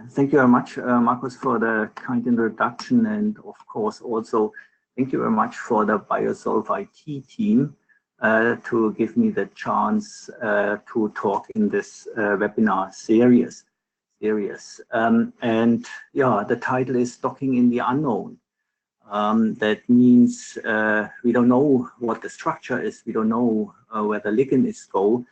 Thank you very much, Markus, for the kind introduction, and of course also thank you very much for the Biosolve IT team to give me the chance to talk in this webinar series. And yeah, the title is Docking in the Unknown. That means we don't know what the structure is, we don't know where the ligand is going,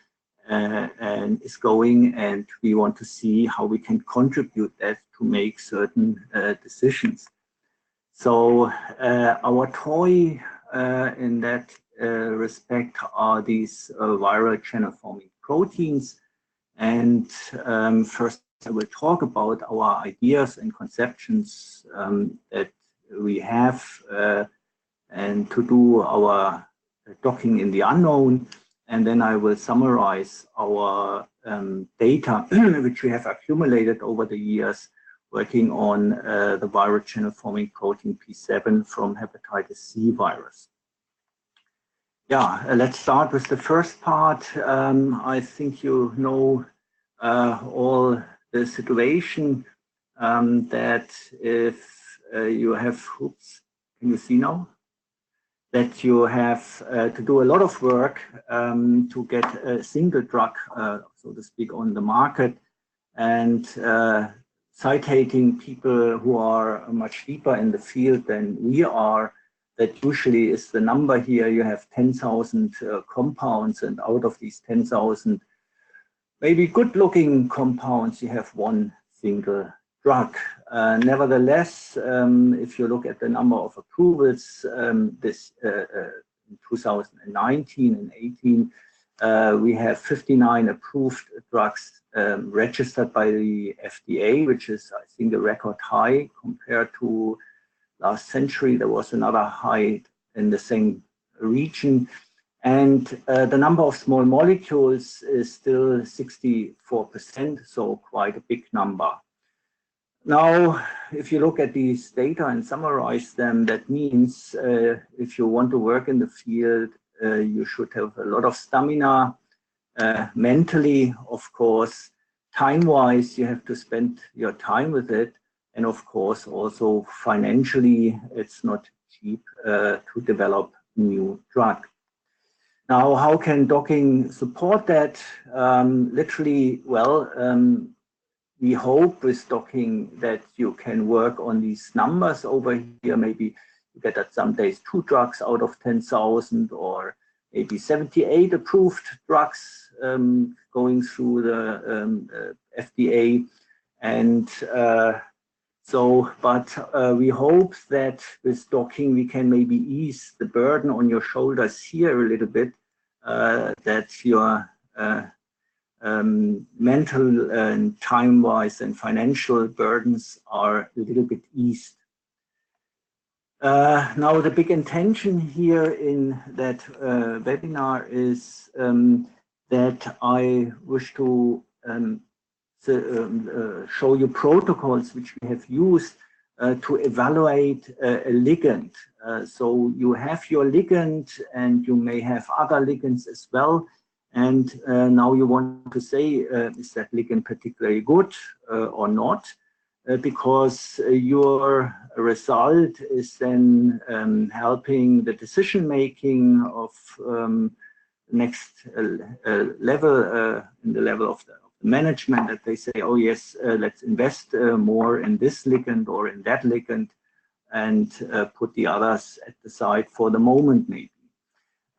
and we want to see how we can contribute that to make certain decisions. So our toy in that respect are these viral channel-forming proteins. And first I will talk about our ideas and conceptions that we have and to do our docking in the unknown. And then I will summarize our data which we have accumulated over the years working on the viral channel-forming protein P7 from hepatitis C virus. Yeah, let's start with the first part. I think you know all the situation that if you have, oops, can you see now? That you have to do a lot of work to get a single drug, so to speak, on the market, and citating people who are much deeper in the field than we are. That usually is the number here. You have 10,000 compounds, and out of these 10,000 maybe good-looking compounds, you have one single drug. Nevertheless, if you look at the number of approvals, in 2019 and 18, we have 59 approved drugs registered by the FDA, which is, I think, a record high compared to last century. There was another high in the same region. And the number of small molecules is still 64%, so quite a big number. Now, if you look at these data and summarize them, that means if you want to work in the field, you should have a lot of stamina, mentally, of course, time-wise, you have to spend your time with it. And of course, also financially, it's not cheap to develop new drug. Now, how can docking support that? Literally, well, we hope with docking that you can work on these numbers over here. Maybe you get at some days 2 drugs out of 10,000, or maybe 78 approved drugs going through the FDA. And but we hope that with docking we can maybe ease the burden on your shoulders here a little bit, that your mental and time-wise and financial burdens are a little bit eased. Now, the big intention here in that webinar is that I wish to show you protocols which we have used to evaluate a ligand. So you have your ligand, and you may have other ligands as well. And now you want to say, is that ligand particularly good or not? Because your result is then helping the decision-making of next level, in the level of the management, that they say, oh yes, let's invest more in this ligand or in that ligand, and put the others at the side for the moment, maybe.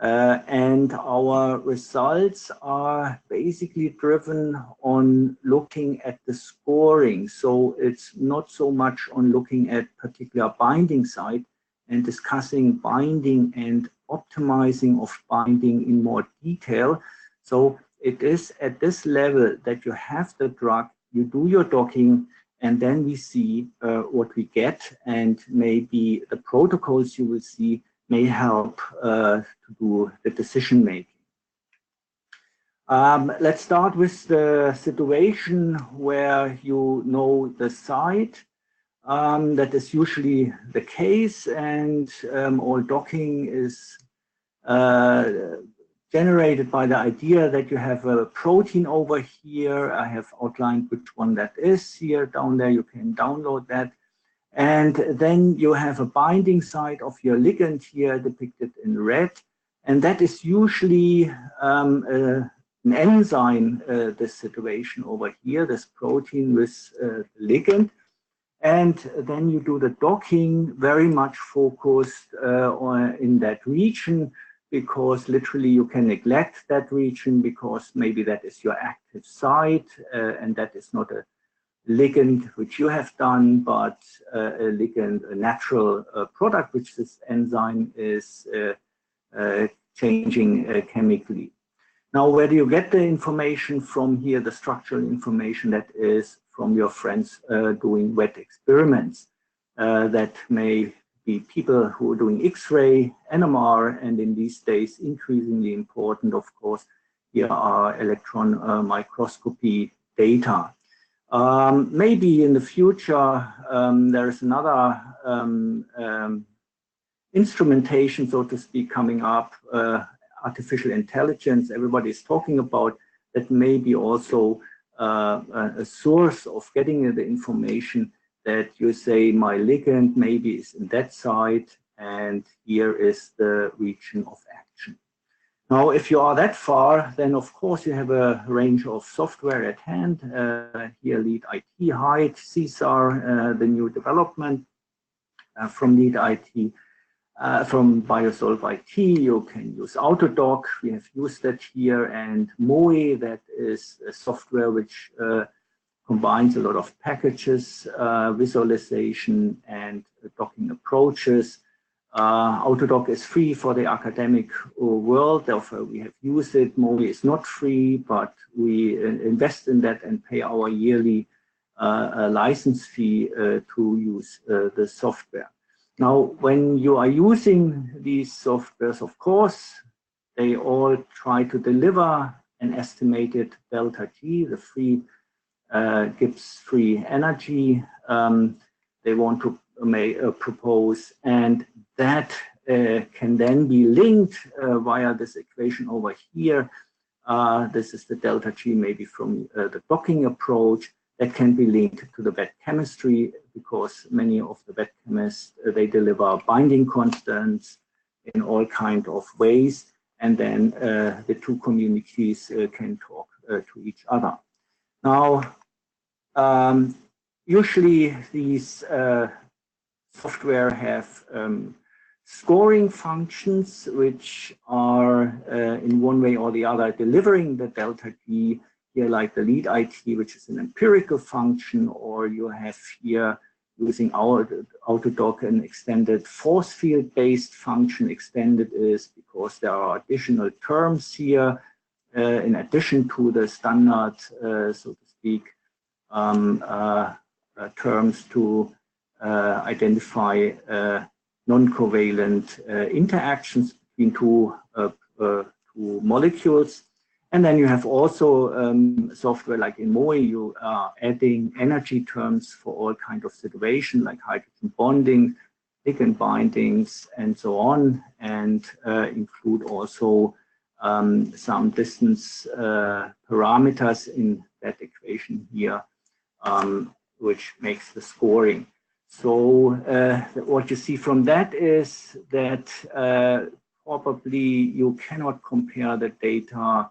And our results are basically driven on looking at the scoring. So it's not so much on looking at particular binding site and discussing binding and optimizing of binding in more detail. So it is at this level that you have the drug, you do your docking, and then we see what we get, and maybe the protocols you will see may help to do the decision making. Let's start with the situation where you know the site. That is usually the case, and all docking is generated by the idea that you have a protein over here. I have outlined which one that is here down there. You can download that. And then you have a binding site of your ligand here depicted in red. And that is usually an enzyme, this situation over here, this protein with ligand. And then you do the docking, very much focused in that region, because literally you can neglect that region because maybe that is your active site, and that is not a ligand which you have done, but a ligand, a natural product which this enzyme is changing chemically. Now, where do you get the information from here? The structural information that is from your friends doing wet experiments. That may be people who are doing X-ray, NMR, and in these days, increasingly important, of course, here are electron microscopy data. Maybe in the future, there is another instrumentation, so to speak, coming up, artificial intelligence, everybody is talking about, that may be also a source of getting the information that you say my ligand maybe is in that site, and here is the region of action. Now, if you are that far, then of course you have a range of software at hand. Here, Lead IT, HIDE, CSAR, the new development from Lead IT. From Biosolve IT, you can use Autodoc. We have used that here, and MOE, that is a software which combines a lot of packages, visualization, and docking approaches. Autodoc is free for the academic world, therefore we have used it. MOE is not free, but we invest in that and pay our yearly license fee to use the software. Now, when you are using these softwares, of course, they all try to deliver an estimated delta T, the free Gibbs free energy they want to propose, and that can then be linked via this equation over here. This is the delta G maybe from the docking approach. That can be linked to the wet chemistry, because many of the wet chemists, they deliver binding constants in all kinds of ways, and then the two communities can talk to each other. Now, usually these software have scoring functions which are in one way or the other delivering the delta G. Here, like the Lead IT, which is an empirical function, or you have here using our Autodoc an extended force field based function. Extended is because there are additional terms here in addition to the standard, so to speak, terms to identify non-covalent interactions between two molecules. And then you have also software like in MOE, you are adding energy terms for all kinds of situations like hydrogen bonding, ligand bindings, and so on, and include also some distance parameters in that equation here, which makes the scoring. So what you see from that is that probably you cannot compare the data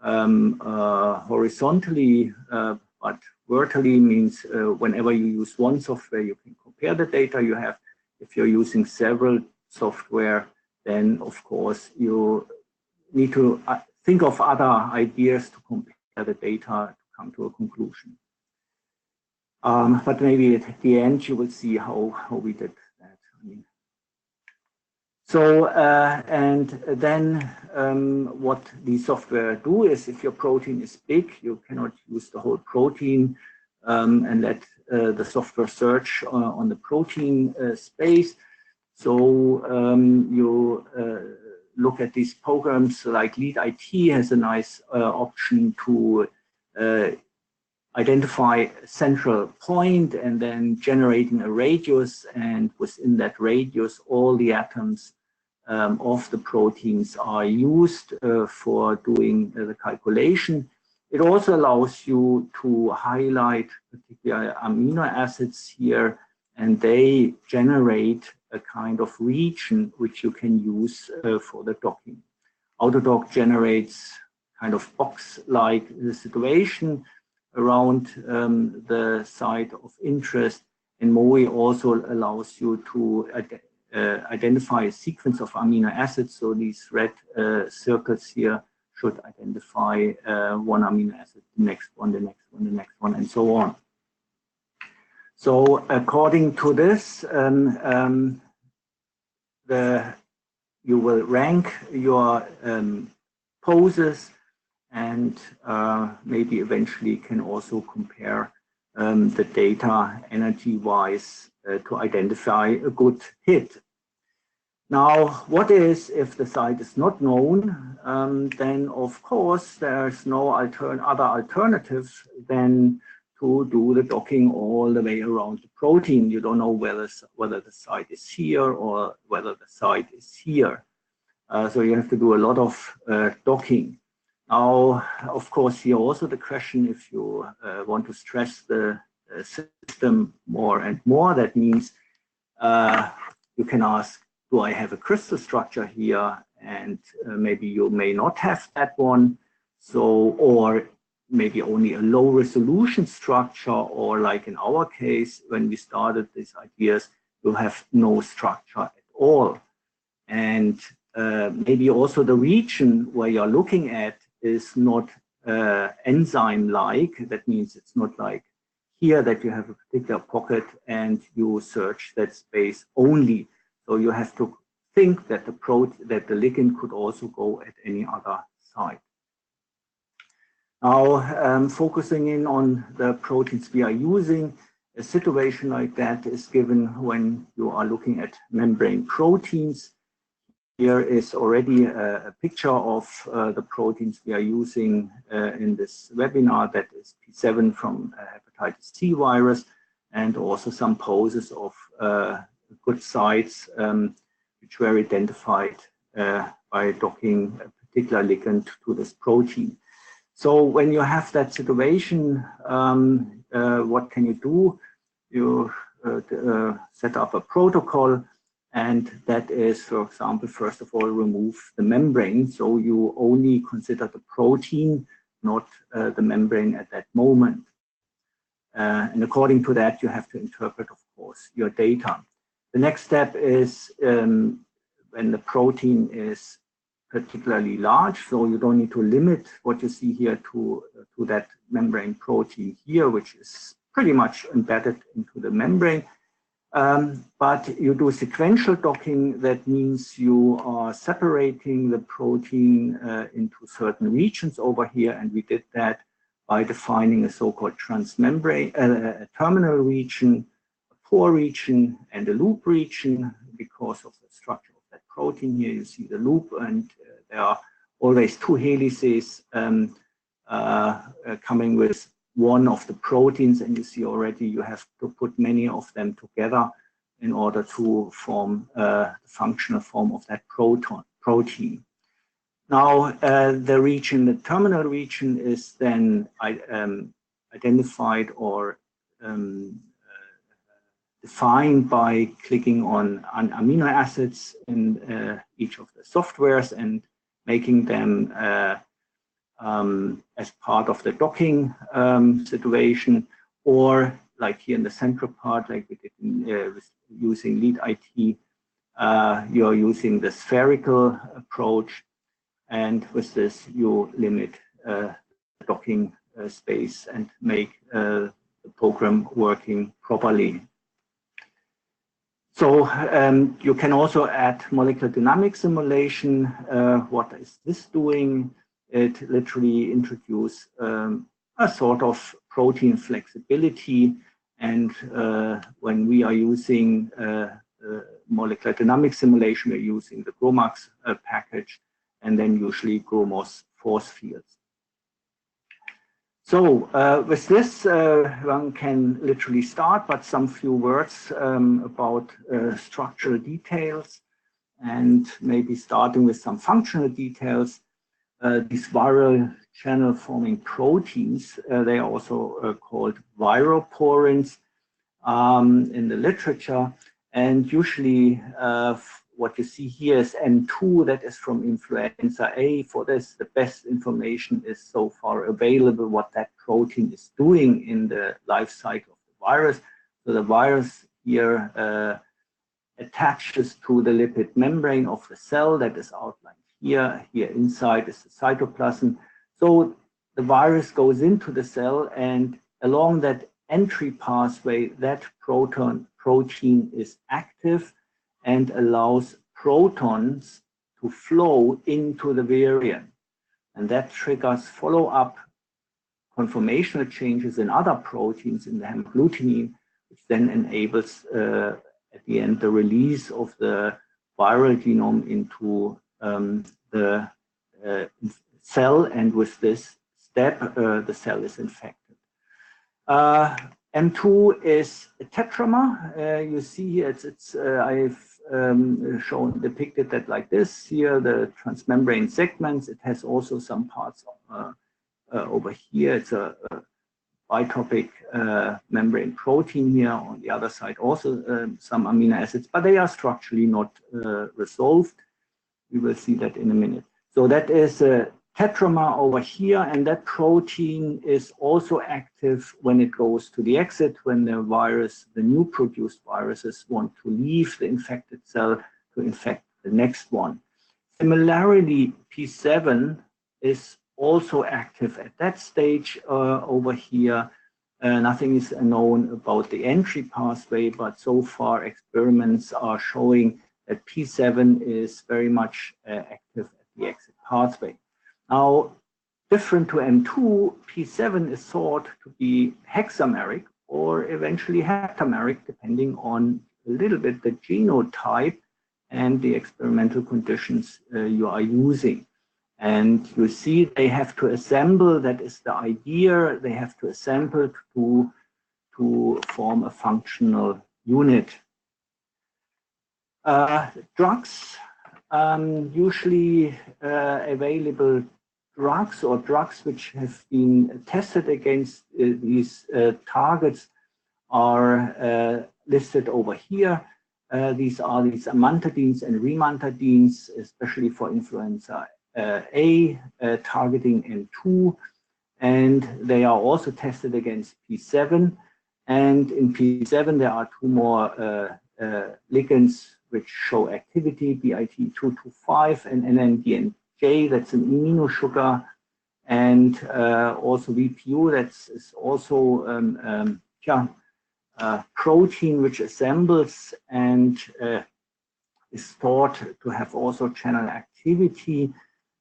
horizontally, but vertically means whenever you use one software, you can compare the data you have. If you're using several software, then of course you need to think of other ideas to compare the data to come to a conclusion. But maybe at the end you will see how we did that. So, and then what the software do is, if your protein is big, you cannot use the whole protein and let the software search on the protein space. So you look at these programs like Lead IT has a nice option to identify a central point and then generating a radius, and within that radius all the atoms of the proteins are used for doing the calculation. It also allows you to highlight particular amino acids here, and they generate a kind of region which you can use for the docking. Autodock generates kind of box-like situation around the site of interest, and MOE also allows you to identify a sequence of amino acids. So these red circles here should identify one amino acid, the next one, the next one, the next one, and so on. So according to this, you will rank your poses, and maybe eventually can also compare the data energy-wise to identify a good hit. Now, what is if the site is not known? Then, of course, there's no other alternatives than to do the docking all the way around the protein. You don't know whether the site is here or whether the site is here. So you have to do a lot of docking. Now, of course, here also the question, if you want to stress the system more and more, that means you can ask, do I have a crystal structure here? And maybe you may not have that one. So, or maybe only a low resolution structure, or like in our case, when we started these ideas, you have no structure at all. And maybe also the region where you're looking at is not enzyme-like. That means it's not like here that you have a particular pocket and you search that space only. So you have to think that the ligand could also go at any other site. Now, focusing in on the proteins we are using, a situation like that is given when you are looking at membrane proteins. Here is already a picture of the proteins we are using in this webinar. That is P7 from hepatitis C virus, and also some poses of good sites which were identified by docking a particular ligand to this protein. So when you have that situation, what can you do? You set up a protocol, and that is, for example, first of all, remove the membrane. So you only consider the protein, not the membrane at that moment. And according to that, you have to interpret, of course, your data. The next step is when the protein is particularly large, so you don't need to limit what you see here to that membrane protein here, which is pretty much embedded into the membrane. But you do sequential docking. That means you are separating the protein into certain regions over here, and we did that by defining a so-called transmembrane, a terminal region, a pore region, and a loop region. Because of the structure of that protein here, you see the loop, and there are always two helices coming with one of the proteins, and you see already you have to put many of them together in order to form the functional form of that protein. Now, the region, the terminal region, is then identified or defined by clicking on amino acids in each of the softwares and making them as part of the docking situation, or like here in the central part, like we did using lead IT, you're using the spherical approach, and with this you limit the docking space and make the program working properly. So you can also add molecular dynamic simulation. What is this doing? It literally introduces a sort of protein flexibility. And when we are using molecular dynamic simulation, we're using the GROMACS package, and then usually GROMOS force fields. So with this, one can literally start, but some few words about structural details. and maybe starting with some functional details. These viral channel forming proteins, they are also called viroporins in the literature. And usually what you see here is M2, that is from influenza A. For this, the best information is so far available, what that protein is doing in the life cycle of the virus. So the virus here attaches to the lipid membrane of the cell that is outlined here. Here inside is the cytoplasm. So the virus goes into the cell, and along that entry pathway, that protein is active and allows protons to flow into the virion. And that triggers follow-up conformational changes in other proteins in the hemagglutinin, which then enables at the end the release of the viral genome into the cell, and with this step the cell is infected. M2 is a tetramer. You see here, I've depicted that like this. Here, the transmembrane segments. It has also some parts over here. It's a bitopic membrane protein here. On the other side, also some amino acids, but they are structurally not resolved. We will see that in a minute. So that is a tetramer over here, and that protein is also active when it goes to the exit, when the virus, the new produced viruses, want to leave the infected cell to infect the next one. Similarly, P7 is also active at that stage over here. Nothing is known about the entry pathway, but so far experiments are showing that P7 is very much active at the exit pathway. Now, different to M2, P7 is thought to be hexameric or eventually heptameric, depending on a little bit the genotype and the experimental conditions you are using. And you see they have to assemble, that is the idea, they have to assemble to form a functional unit. Drugs, usually available drugs or drugs which have been tested against these targets are listed over here. These are these amantadines and rimantadines, especially for influenza A, targeting N2, and they are also tested against P7. And in P7, there are two more ligands which show activity, BIT225 and NNDNJ, that's an immunosugar, and also VPU, that's also protein which assembles and is thought to have also channel activity.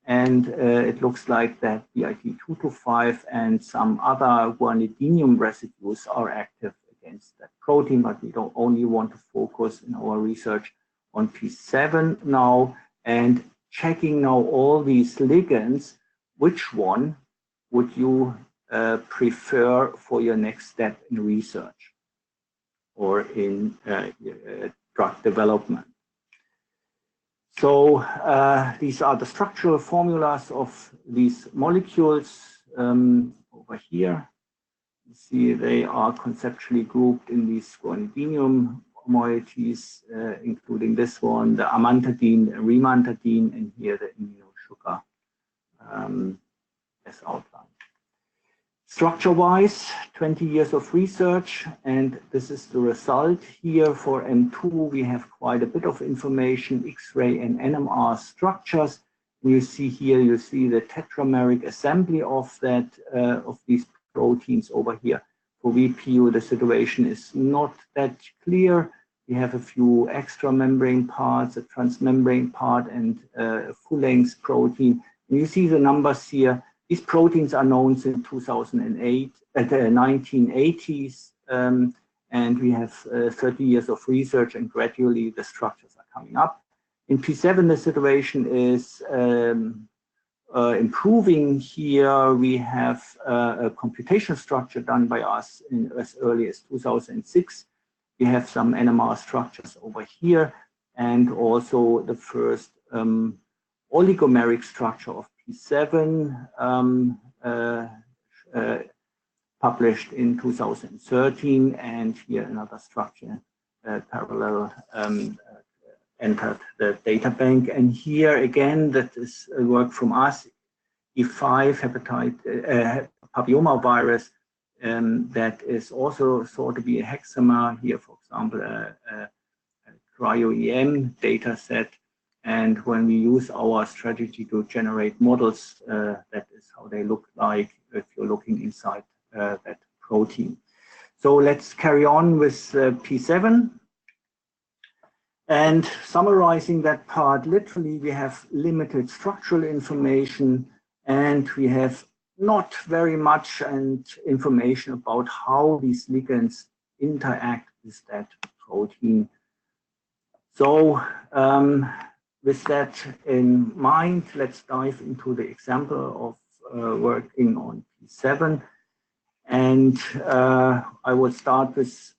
And it looks like that BIT225 and some other guanidinium residues are active against that protein, but we don't only want to focus in our research on P7 now, and checking now all these ligands, which one would you prefer for your next step in research or in drug development? So these are the structural formulas of these molecules over here. You see they are conceptually grouped in these guanidinium moieties, including this one, the amantadine, the rimantadine, and here the immunosugar as outlined. Structure-wise, 20 years of research, and this is the result here. For M2, we have quite a bit of information, X-ray and NMR structures. You see here, you see the tetrameric assembly of that of these proteins over here. For VPU, the situation is not that clear. We have a few extra membrane parts, a transmembrane part, and a full-length protein. And you see the numbers here. These proteins are known since 2008, the 1980s, and we have 30 years of research, and gradually the structures are coming up. In P7, the situation is improving. Here we have a computation structure done by us as early as 2006. We have some NMR structures over here. and also the first oligomeric structure of P7 published in 2013, and here another structure parallel entered the data bank. And here again, that is work from us, E5 hepatitis papillomavirus, that is also thought to be a hexamer. Here, for example, a cryo-EM data set. And when we use our strategy to generate models, that is how they look like if you're looking inside that protein. So let's carry on with P7. And summarizing that part, literally we have limited structural information, and we have not very much information about how these ligands interact with that protein. So with that in mind, let's dive into the example of working on P7. And I will start with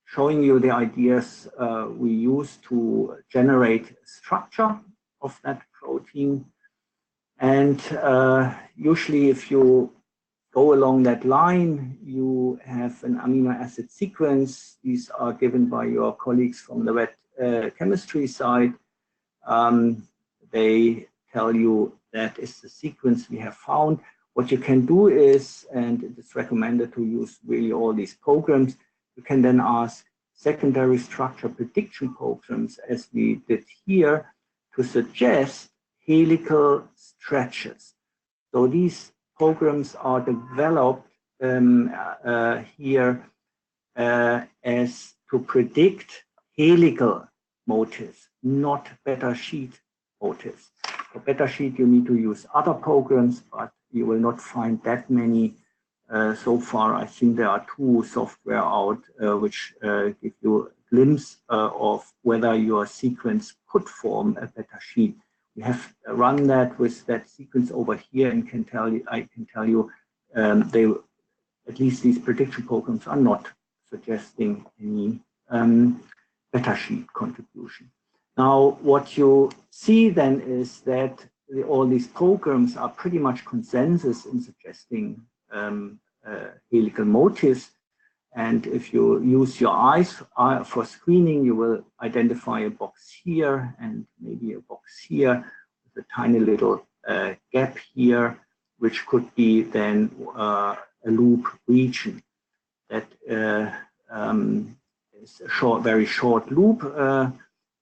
showing you the ideas we use to generate structure of that protein. And usually if you go along that line, you have an amino acid sequence. These are given by your colleagues from the wet chemistry side. They tell you that is the sequence we have found. What you can do is, and it is recommended to use really all these programs, you can then ask secondary structure prediction programs, as we did here, to suggest helical stretches. So these programs are developed here as to predict helical motifs, not beta sheet motifs. For beta sheet, you need to use other programs, but you will not find that many. So far, I think there are 2 software out which give you a glimpse of whether your sequence could form a beta sheet. We have run that with that sequence over here, and I can tell you, at least these prediction programs are not suggesting any beta sheet contribution. Now, what you see then is that all these programs are pretty much consensus in suggesting helical motifs. And if you use your eyes for screening, you will identify a box here and maybe a box here with a tiny little gap here, which could be then a loop region. That is a very short loop.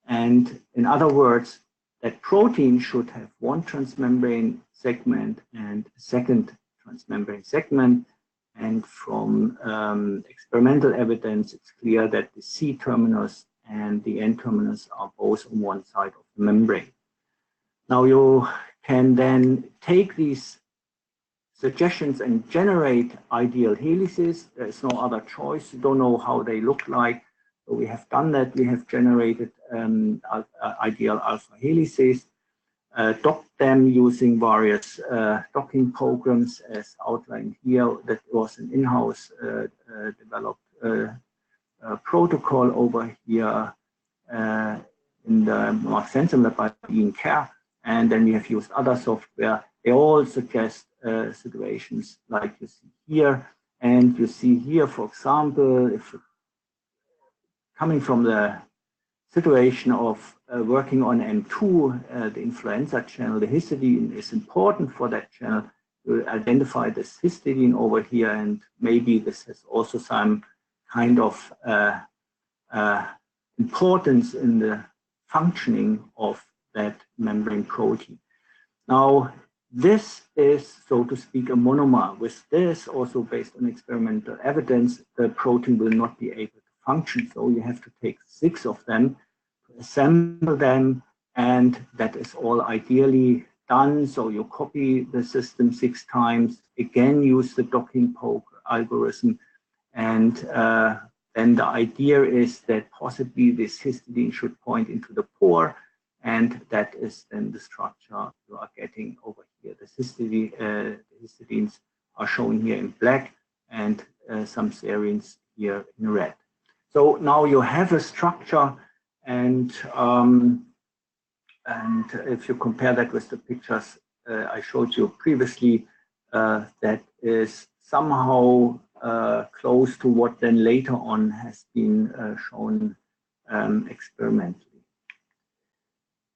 And in other words, that protein should have one transmembrane segment and a second transmembrane segment. And from experimental evidence, it's clear that the C terminus and the N terminus are both on one side of the membrane. Now you can then take these suggestions and generate ideal helices. There's no other choice. You don't know how they look like. So we have done that. We have generated ideal alpha helices, docked them using various docking programs as outlined here. That was an in-house developed protocol over here in the Mark Sensen lab by Ian Kerr. And then we have used other software. They all suggest situations like you see here. And you see here, for example, if coming from the situation of working on M2, the influenza channel, the histidine is important for that channel. You identify this histidine over here, and maybe this has also some kind of importance in the functioning of that membrane protein. Now, this is, so to speak, a monomer. With this, also based on experimental evidence, the protein will not be able to function. So you have to take 6 of them, assemble them, and that is all ideally done. So you copy the system 6 times, again use the docking algorithm, and then the idea is that possibly this histidine should point into the pore, and that is then the structure you are getting over here. The histidines are shown here in black, and some serines here in red. So now you have a structure, And if you compare that with the pictures I showed you previously, that is somehow close to what then later on has been shown experimentally.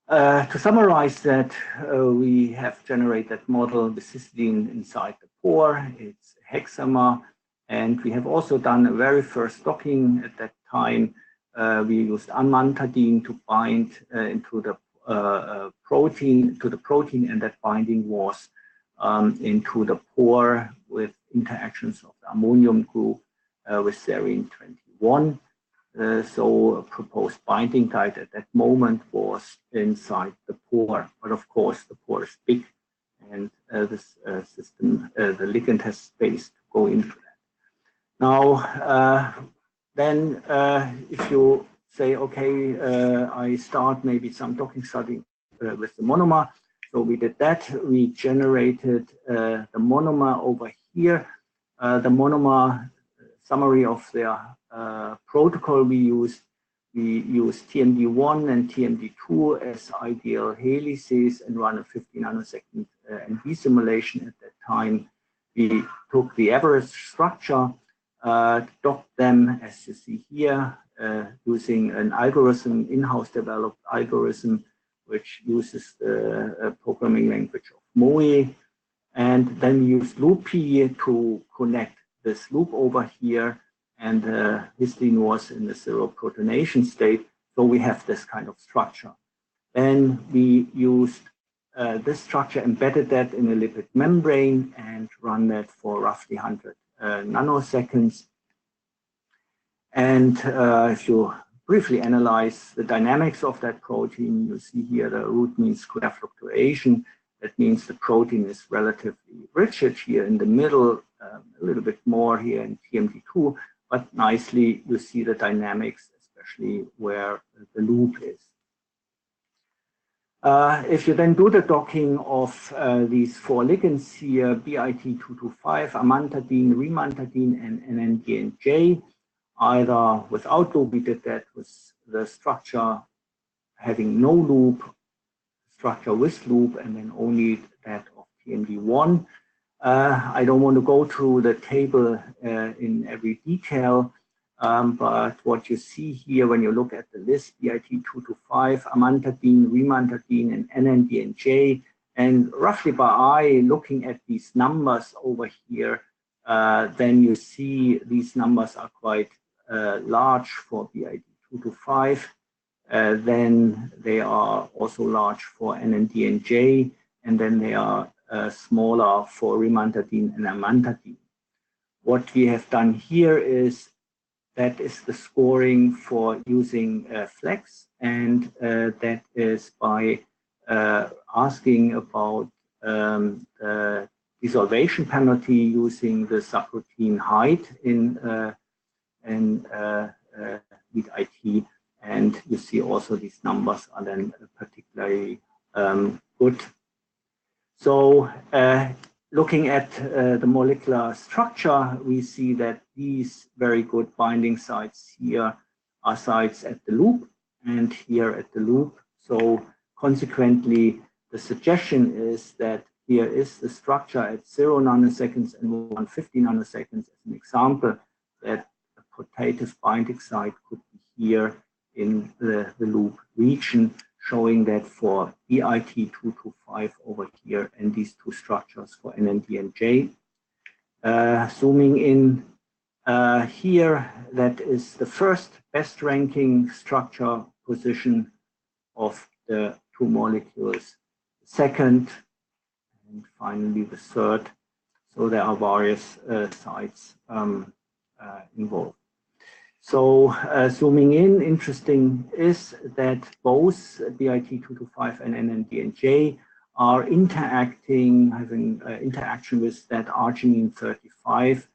To summarize that, we have generated that model with cysteine inside the pore. It's hexamer, and we have also done a very first docking at that time. We used amantadine to bind into the protein, and that binding was into the pore with interactions of the ammonium group with serine 21. So a proposed binding site at that moment was inside the pore, but of course the pore is big, and this system, the ligand has space to go into that. Now, then if you say, okay, I start maybe some docking study with the monomer. So we did that. We generated the monomer over here. The monomer summary of the protocol we used TMD1 and TMD2 as ideal helices and run a 50 nanosecond NV simulation at that time. We took the average structure, docked them, as you see here, using an algorithm, in-house developed algorithm, which uses the programming language of MOE. And then we used loopy to connect this loop over here, and histidine was in the seroprotonation state. So we have this kind of structure. Then we used this structure, embedded that in a lipid membrane, and run that for roughly 100 nanoseconds. And if you briefly analyze the dynamics of that protein, you see here the root mean square fluctuation. That means the protein is relatively rigid here in the middle, a little bit more here in TMD2, but nicely you see the dynamics, especially where the loop is. If you then do the docking of these four ligands here, BIT225, amantadine, rimantadine, and NNDNJ, either without loop, we did that with the structure having no loop, structure with loop, and then only that of TMD1. I don't want to go through the table in every detail, but what you see here when you look at the list, BIT225, amantadine, rimantadine, and NNDNJ, and roughly by eye, looking at these numbers over here, then you see these numbers are quite large for BIT225. Then they are also large for NNDNJ, and then they are smaller for rimantadine and amantadine. What we have done here is that is the scoring for using flex, and that is by asking about the desolvation penalty using the subroutine height in lead IT, and you see also these numbers are then particularly good. So looking at the molecular structure, we see that these very good binding sites here are sites at the loop and here at the loop. So consequently, the suggestion is that here is the structure at 0 nanoseconds and 150 nanoseconds as an example, that the putative binding site could be here in the loop region, showing that for BIT225 over here and these two structures for NNDNJ. Zooming in here, that is the first best ranking structure position of the two molecules, second, and finally the third. So there are various sites involved. So zooming in, interesting is that both BIT225 and NNDNJ are interacting, having interaction with that arginine 35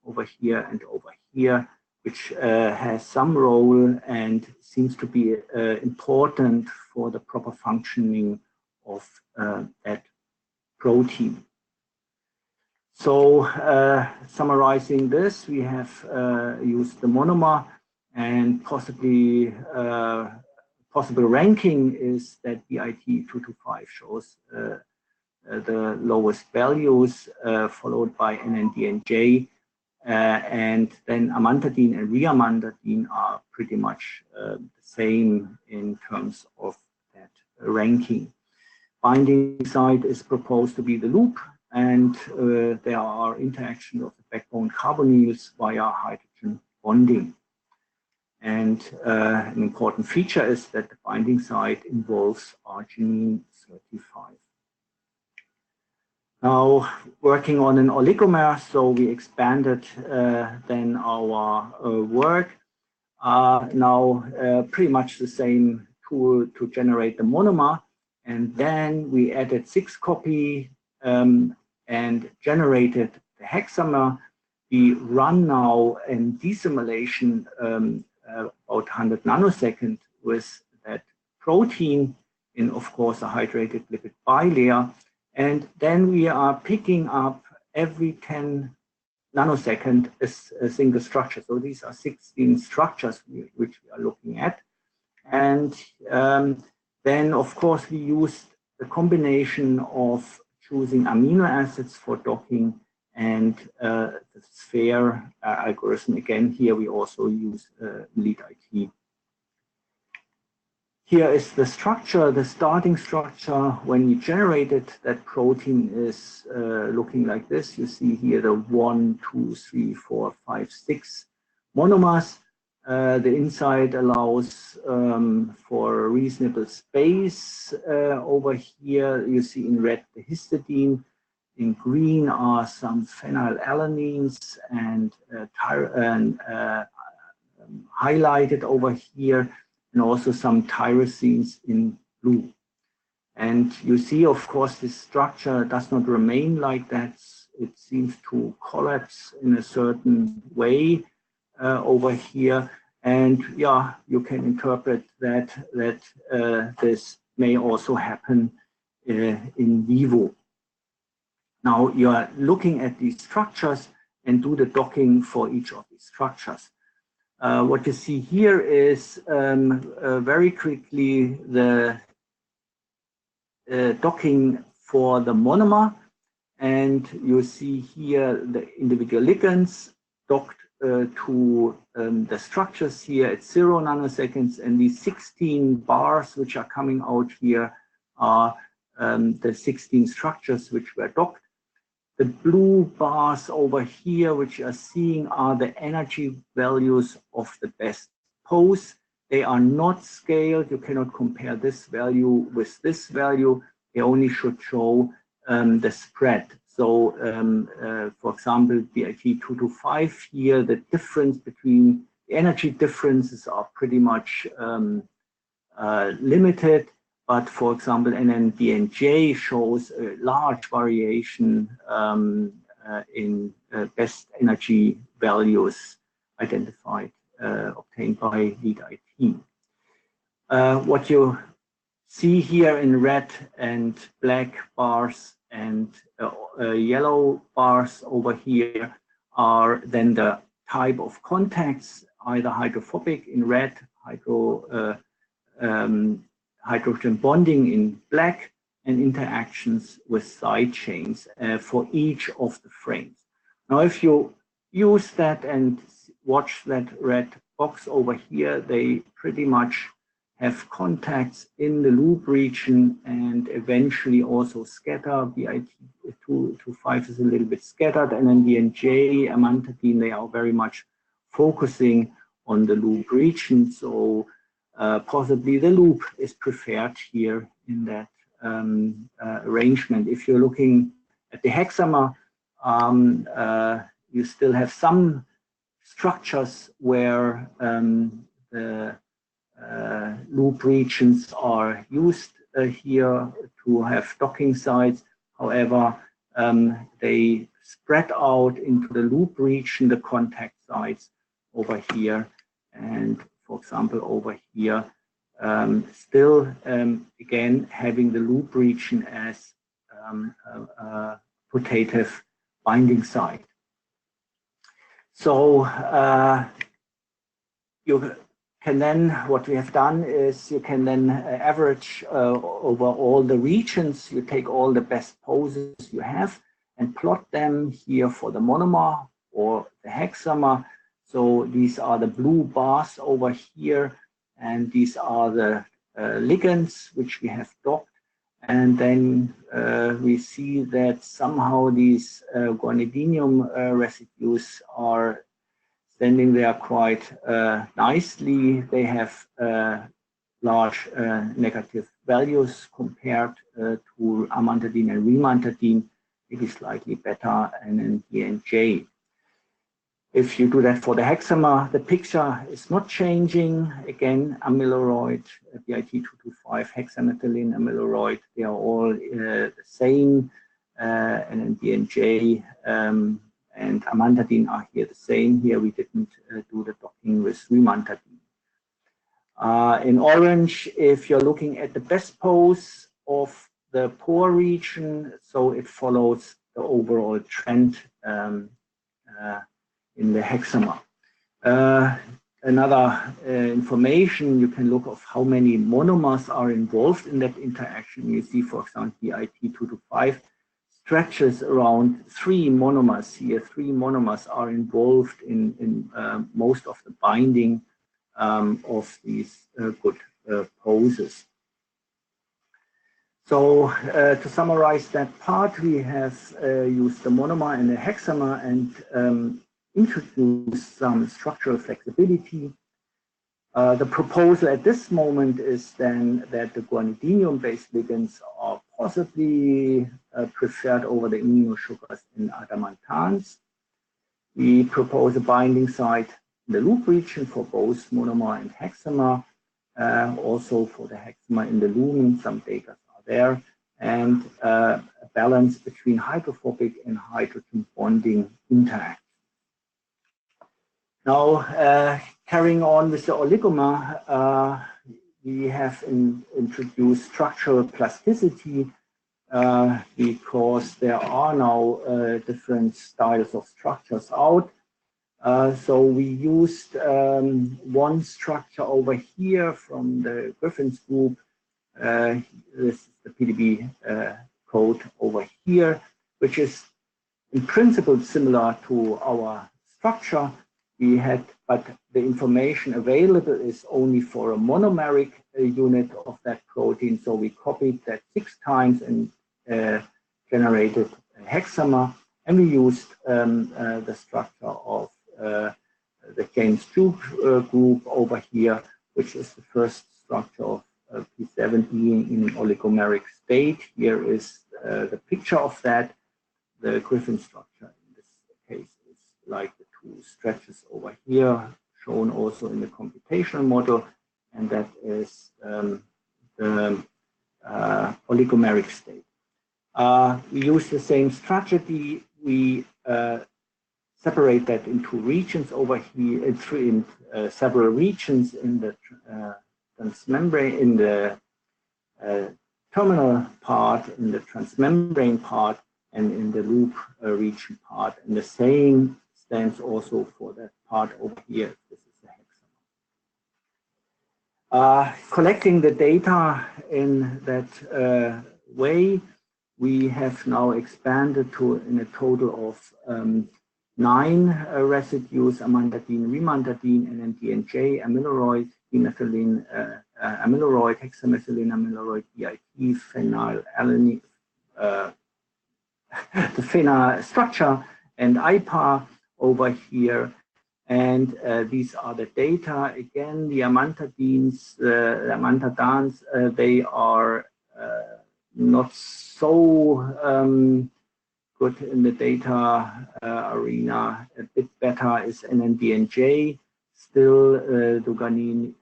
over here and over here, which has some role and seems to be important for the proper functioning of that protein. So summarizing this, we have used the monomer and possibly possible ranking is that BIT225 shows the lowest values, followed by NNDNJ, and then amantadine and riamantadine are pretty much the same in terms of that ranking. Binding site is proposed to be the loop, and there are interactions of the backbone carbonyls via hydrogen bonding. And an important feature is that the binding site involves arginine 35. Now, working on an oligomer, so we expanded then our work. Now, pretty much the same tool to generate the monomer. And then we added 6-copy and generated the hexamer. We run now in desimulation about 100 nanoseconds with that protein in, of course, a hydrated lipid bilayer. And then we are picking up every 10 nanoseconds a single structure. So these are 16 structures which we are looking at. And then, of course, we used the combination of choosing amino acids for docking and the sphere algorithm. Again, here we also use lead-IT. Here is the structure, the starting structure. When you generated that protein is looking like this. You see here the 1, 2, 3, 4, 5, 6 monomers. The inside allows for a reasonable space. Over here, you see in red the histidine. In green are some phenylalanines and highlighted over here, and also some tyrosines in blue. And you see, of course, this structure does not remain like that. It seems to collapse in a certain way over here. And yeah, you can interpret that this may also happen in vivo. Now you are looking at these structures and do the docking for each of these structures. What you see here is very quickly the docking for the monomer, and you see here the individual ligands docked to the structures here at 0 nanoseconds, and these 16 bars which are coming out here are the 16 structures which were docked. The blue bars over here, which you are seeing, are the energy values of the best pose. They are not scaled. You cannot compare this value with this value. They only should show the spread. So, for example, BIT225 here, the difference between the energy differences are pretty much limited. But for example, NNDNJ shows a large variation in best energy values identified, obtained by lead-IT. What you see here in red and black bars and yellow bars over here are then the type of contacts, either hydrophobic in red, hydrogen bonding in black, and interactions with side chains for each of the frames. Now, if you use that and watch that red box over here, they pretty much have contacts in the loop region and eventually also scatter. BIT225 is a little bit scattered, and then NNDNJ, amantadine, they are very much focusing on the loop region. So possibly the loop is preferred here in that arrangement. If you're looking at the hexamer, you still have some structures where the loop regions are used here to have docking sites. However, they spread out into the loop region, the contact sites over here, and for example, over here, still, again, having the loop region as a putative binding site. So you can then, what we have done is you can then average over all the regions. You take all the best poses you have and plot them here for the monomer or the hexamer. So these are the blue bars over here, and these are the ligands which we have docked. And then we see that somehow these guanidinium residues are standing there quite nicely. They have large negative values compared to amantadine and rimantadine, maybe slightly better, and then D&J. If you do that for the hexamer, the picture is not changing. Again, amyloid, BIT225, hexamethylene amyloid, they are all the same, and then D&J and amantadine are here the same. Here we didn't do the docking with rimantadine. In orange, if you're looking at the best pose of the pore region, so it follows the overall trend in the hexamer. Another information, you can look of how many monomers are involved in that interaction. You see, for example, the BIT225 stretches around 3 monomers here. 3 monomers are involved in most of the binding of these good poses. So to summarize that part, we have used the monomer and the hexamer and introduce some structural flexibility. The proposal at this moment is then that the guanidinium-based ligands are possibly preferred over the aminosugars in adamantans. We propose a binding site in the loop region for both monomer and hexamer, also for the hexamer in the lumen, some data are there, and a balance between hydrophobic and hydrogen bonding interactions. Now, carrying on with the oligomer, we have introduced structural plasticity because there are now different styles of structures out. So we used one structure over here from the Griffin's group. This is the PDB code over here, which is in principle similar to our structure. We had, but the information available is only for a monomeric unit of that protein. So we copied that 6 times and generated a hexamer. And we used the structure of the James Duke group over here, which is the first structure of P70 in an oligomeric state. Here is the picture of that. The Griffin structure in this case is like the 2 stretches over here, shown also in the computational model, and that is the oligomeric state. We use the same strategy. We separate that into regions over here, in several regions in the transmembrane, in the terminal part, in the transmembrane part, and in the loop region part. And the same stands also for that part over here. This is the hexamer. Collecting the data in that way, we have now expanded to in a total of 9 residues: amantadine, rimantadine, and then D&J, amyloid, dimethylene, amyloid, hexamethylene amyloid, BIT, phenylalanine, the phenyl structure, and IPA over here. And these are the data. Again, the amantadines, the amantadans, they are not so good in the data arena. A bit better is NND&J. Still, the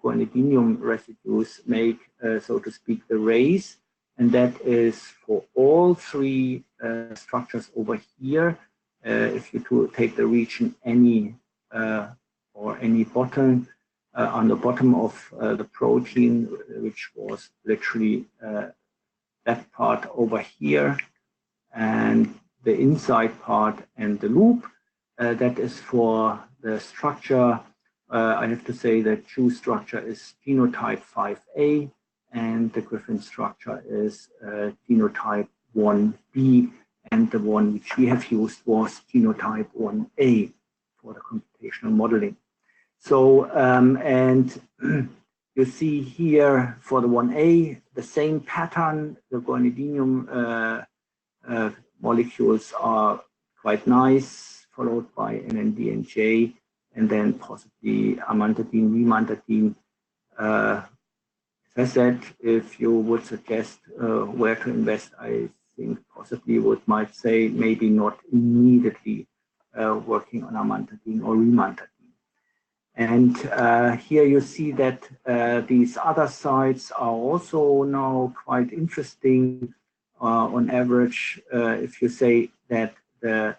guanidinium residues make, so to speak, the race. And that is for all 3 structures over here. If you take the region any or any bottom on the bottom of the protein, which was literally that part over here, and the inside part and the loop, that is for the structure I have to say that Chu structure is genotype 5A, and the Griffin structure is genotype 1B, and the one which we have used was genotype 1A for the computational modeling. So, and you see here for the 1A, the same pattern. The guanidinium molecules are quite nice, followed by NND and J, and then possibly amantadine, rimantadine. As I said, if you would suggest where to invest, I think possibly might say maybe not immediately working on amantadine or rimantadine. And here you see that these other sites are also now quite interesting. On average, if you say that the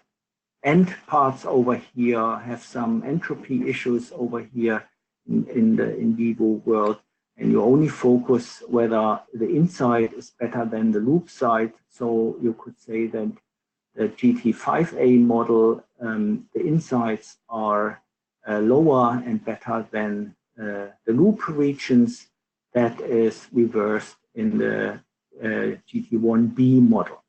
end parts over here have some entropy issues over here in the in vivo world, and you only focus whether the inside is better than the loop side. So you could say that the GT5A model, the insides are lower and better than the loop regions. That is reversed in the GT1B model.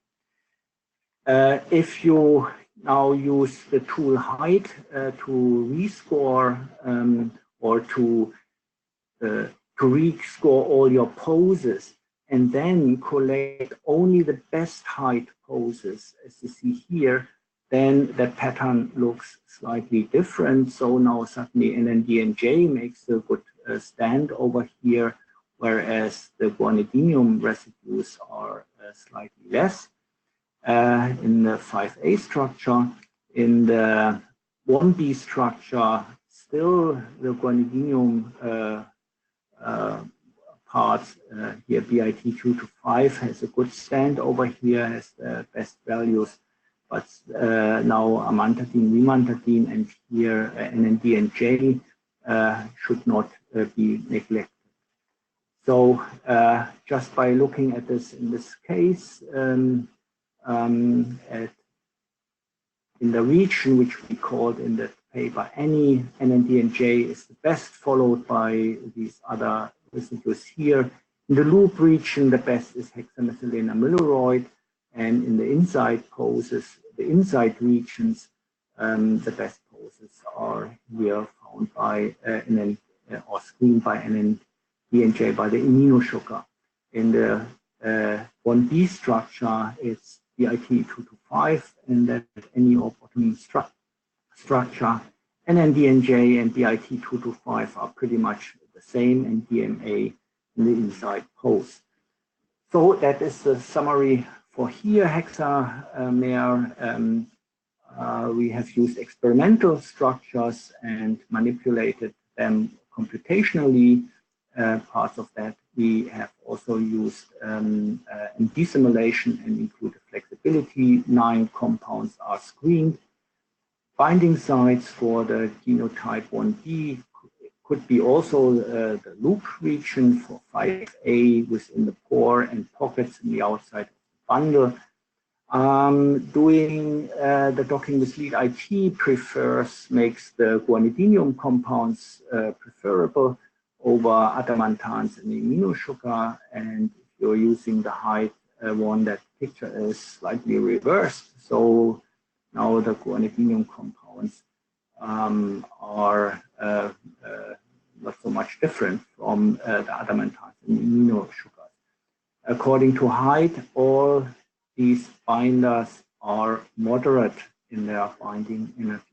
If you now use the tool height to rescore or to rescore all your poses, and then collect only the best height poses, as you see here, then the pattern looks slightly different. So now suddenly NND and J makes a good stand over here, whereas the guanidinium residues are slightly less in the 5A structure. In the 1B structure, still the guanidinium parts here, BIT2 to 5 has a good stand over here, has the best values, but now amantadine, rimantadine, and here NND and J should not be neglected. So just by looking at this in this case, in the region which we called in that paper any, NND and J is the best, followed by these other residues here. In the loop region, the best is hexamethylene amyloid, and in the inside poses, the inside regions, the best poses are here found by or screened by NND and J by the immunosugar. In the 1B structure, it's BIT2 to 5, and that any or bottom structure. NND and J and BIT2 to 5 are pretty much the same, and DMA in the inside pose. So that is the summary for here. Hexamer, we have used experimental structures and manipulated them computationally. Parts of that we have also used MD simulation and included flexibility. 9 compounds are screened. Binding sites for the genotype 1B could be also the loop region for 5A within the pore and pockets in the outside of the bundle. Doing the docking with lead IT makes the guanidinium compounds preferable over adamantans and immunosugar, and if you're using the height one, that picture is slightly reversed. So now the guanidinium compounds are not so much different from the adamantans and immunosugars. According to height, all these binders are moderate in their binding energies.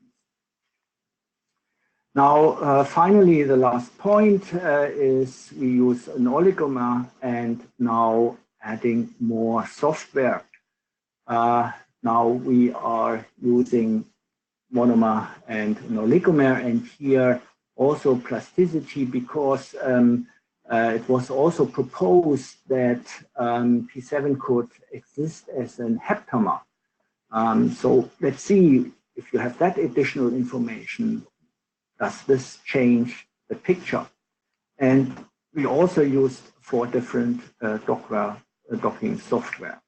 Now, finally, the last point is we use an oligomer and now adding more software. Now we are using monomer and an oligomer, and here also plasticity, because it was also proposed that P7 could exist as an heptamer. So let's see if you have that additional information. Does this change the picture? And we also used 4 different docking software.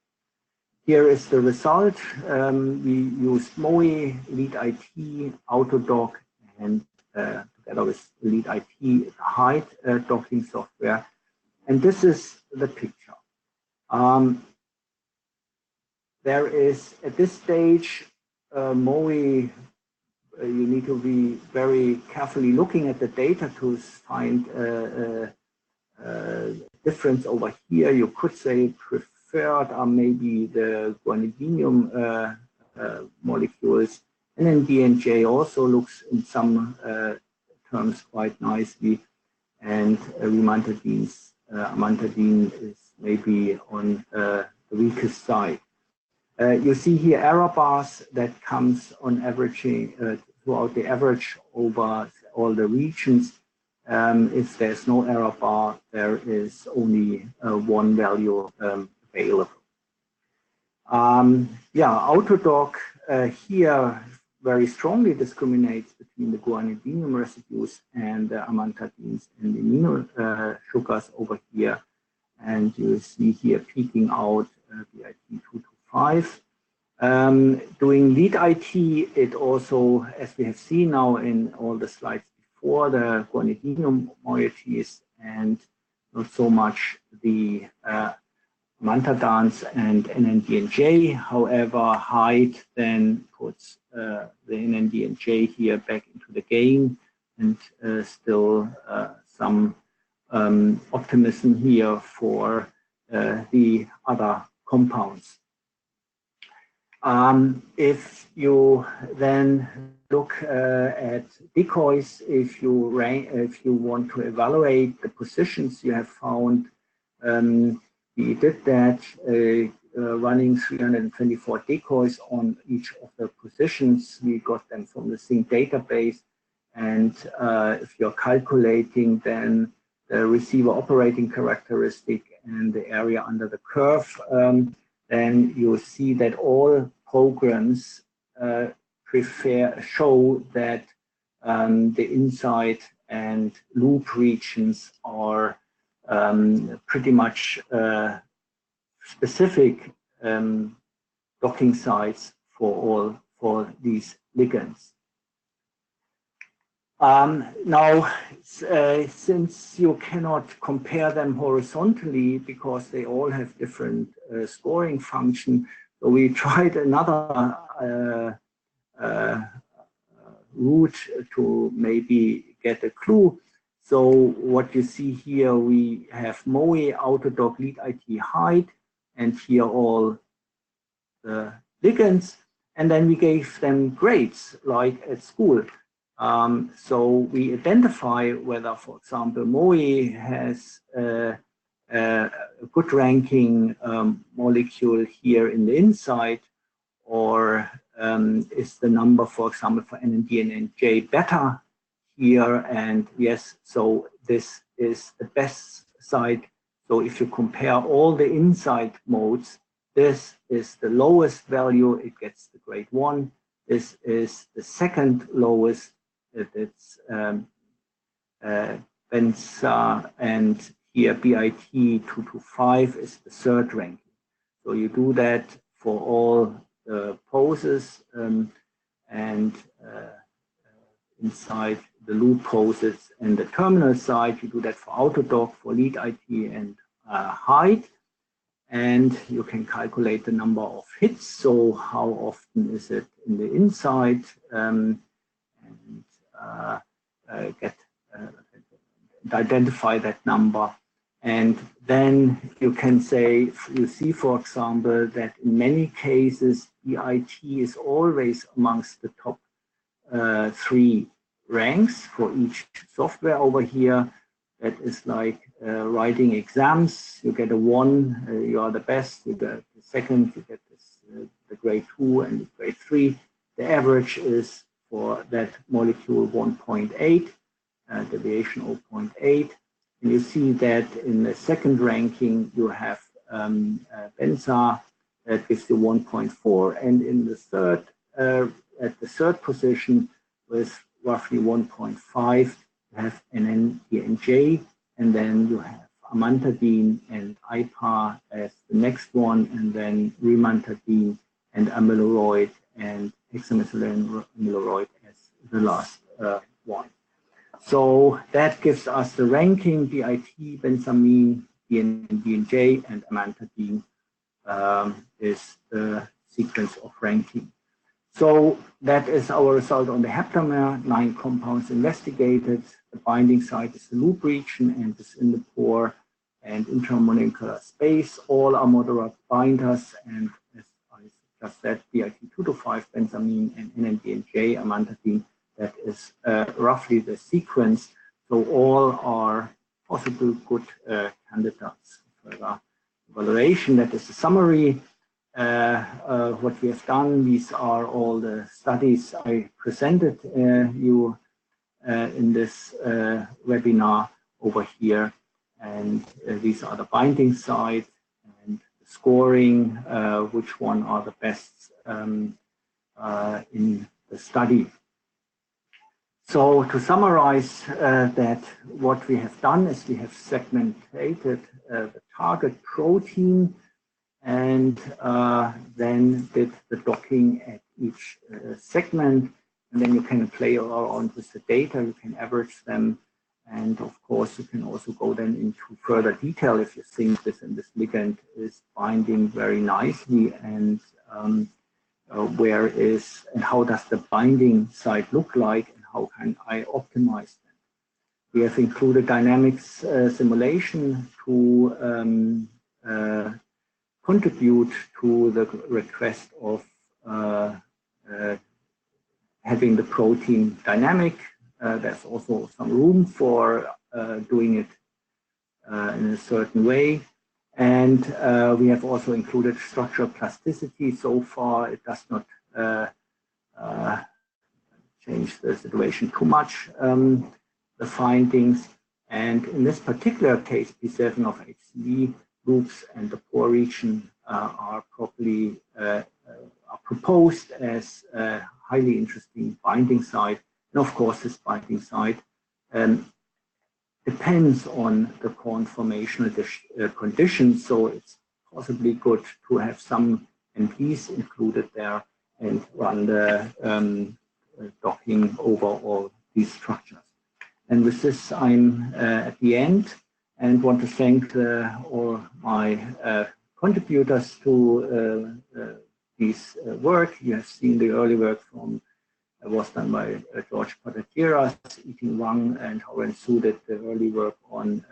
Here is the result. We used MOE, Lead IT, Autodoc, and to together with lead IT hide docking software. And this is the picture. There is, at this stage, MOE, you need to be very carefully looking at the data to find difference over here. You could say preferred are maybe the guanidinium molecules, and then DNJ also looks in some terms quite nicely, and amantadine is maybe on the weakest side. You see here error bars that comes on averaging throughout the average over all the regions. If there's no error bar, there is only one value available. Autodoc here very strongly discriminates between the guanidinium residues and the amantadines and the amino sugars over here. And you see here peeking out BIT 225. Doing lead IT, it also, as we have seen now in all the slides before, the guanidinium moieties and not so much the amantadines and NNDNJ. However, hide then puts the NNDNJ here back into the game, and still some optimism here for the other compounds. If you then look at decoys, if you want to evaluate the positions you have found, we did that running 324 decoys on each of the positions. We got them from the same database, and if you're calculating then the receiver operating characteristic and the area under the curve, then you see that all programs show that the inside and loop regions are pretty much specific docking sites for these ligands. Now, since you cannot compare them horizontally because they all have different scoring function, so we tried another route to maybe get a clue. So what you see here, we have MOE, Autodoc, lead IT, hide, and here all the ligands, and then we gave them grades like at school. So we identify whether, for example, MOE has a good ranking molecule here in the inside, or is the number, for example, for NND and NJ better here? And yes, so this is the best side. So if you compare all the inside modes, this is the lowest value, it gets the grade 1. This is the second lowest. It's Benza, and here BIT 225 is the third ranking. So you do that for all the poses and inside the loop poses and the terminal side. You do that for Autodoc, for lead IT and hide. And you can calculate the number of hits. So how often is it in the inside? Identify that number, and then you can say, you see, for example, that in many cases BIT is always amongst the top 3 ranks for each software over here. That is like writing exams. You get a 1, you are the best. You get the second, you get this, the grade 2 and the grade 3. The average is for that molecule 1.8, deviation 0.8. And you see that in the second ranking, you have Benza that gives you 1.4. And in the third, at the third position with roughly 1.5, you have NNDNJ, and then you have amantadine and IPA as the next one, and then rimantadine and amyloid and hexamer amyloid as the last one. So that gives us the ranking: BIT, benzamine, BNJ, and amantadine is the sequence of ranking. So that is our result on the heptamer. 9 compounds investigated. The binding site is the loop region and is in the pore and intramolecular space. All are moderate binders, and as I just said, BIT 2 to 5, benzamine, and NMDNJ, amantadine. That is roughly the sequence. So all are possible good candidates for further evaluation. That is the summary. What we have done. These are all the studies I presented you in this webinar over here. And these are the binding site and the scoring, which one are the best in the study. So to summarize that, what we have done is we have segmented the target protein and then did the docking at each segment. And then you can play around with the data, you can average them. And of course, you can also go then into further detail if you think this ligand is binding very nicely, and where is and how does the binding site look like, and how can I optimize them. We have included dynamics simulation to contribute to the request of having the protein dynamic. There's also some room for doing it in a certain way. And we have also included structural plasticity. So far, it does not change the situation too much, the findings. And in this particular case, P7 of HCV loops and the pore region are properly are proposed as a highly interesting binding site. And of course, this binding site depends on the conformational conditions. So it's possibly good to have some MPs included there and run the docking over all these structures. And with this, I'm at the end and want to thank all my contributors to this work. You have seen the early work from was done by George Patatieras, Eating Wang, and Howard Su did the early work on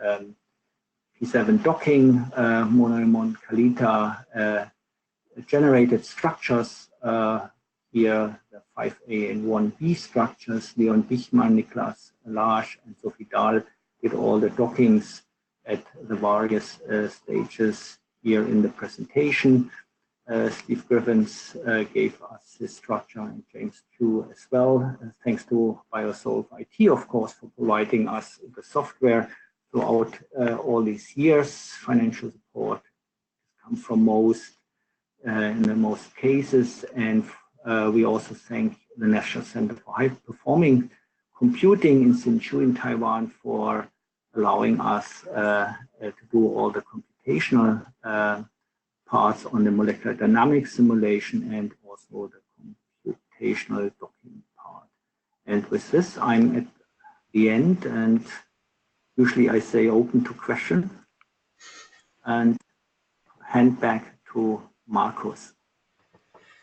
P7 docking, Monomer, Kalita generated structures. Here, the 5A and 1B structures. Leon Bichmann, Niklas Larsch, and Sophie Dahl did all the dockings at the various stages here in the presentation. Steve Griffins gave us his structure, and James Chu as well. Thanks to Biosolve IT, of course, for providing us the software throughout all these years. Financial support has come from most, in the most cases, and we also thank the National Center for High Performing Computing in Hsinchu in Taiwan for allowing us to do all the computational parts on the molecular dynamics simulation and also the computational docking part. And with this, I'm at the end, and usually I say open to question and hand back to Markus.